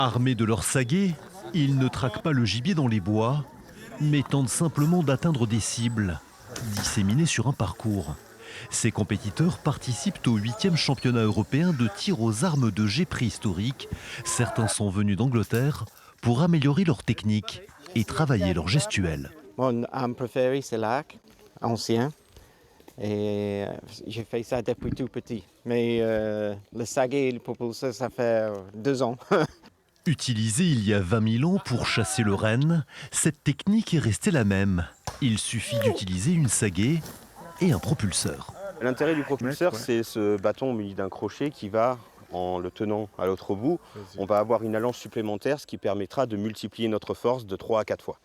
Armés de leurs saguets, ils ne traquent pas le gibier dans les bois, mais tentent simplement d'atteindre des cibles, disséminées sur un parcours. Ces compétiteurs participent au 8e championnat européen de tir aux armes de jet préhistoriques. Certains sont venus d'Angleterre pour améliorer leur technique et travailler leur gestuelle. Mon arme préférée, c'est l'arc ancien. Et j'ai fait ça depuis tout petit. Mais le saguet et le propulseur, ça fait 2 ans. Utilisée il y a 20 000 ans pour chasser le renne, cette technique est restée la même. Il suffit d'utiliser une sagaie et un propulseur. L'intérêt du propulseur, c'est ce bâton muni d'un crochet qui va, en le tenant à l'autre bout, on va avoir une allonge supplémentaire, ce qui permettra de multiplier notre force de 3 à 4 fois.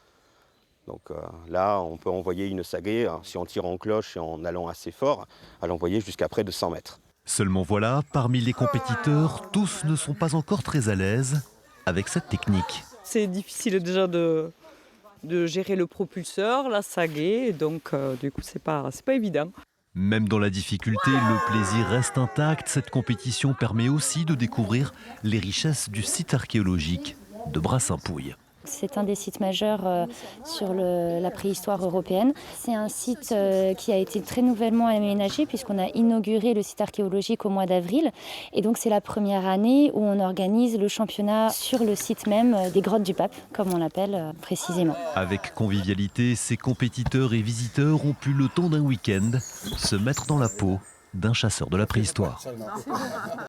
Donc là, on peut envoyer une sagaie, si on tire en cloche et en allant assez fort, à l'envoyer jusqu'à près de 100 mètres. Seulement voilà, parmi les compétiteurs, tous ne sont pas encore très à l'aise avec cette technique. C'est difficile déjà de gérer le propulseur, la sagaie, donc du coup c'est pas évident. Même dans la difficulté, le plaisir reste intact. Cette compétition permet aussi de découvrir les richesses du site archéologique de Brassainpouille. C'est un des sites majeurs sur la préhistoire européenne. C'est un site qui a été très nouvellement aménagé puisqu'on a inauguré le site archéologique au mois d'avril. Et donc c'est la première année où on organise le championnat sur le site même des grottes du Pape, comme on l'appelle précisément. Avec convivialité, ces compétiteurs et visiteurs ont pu le temps d'un week-end se mettre dans la peau d'un chasseur de la préhistoire.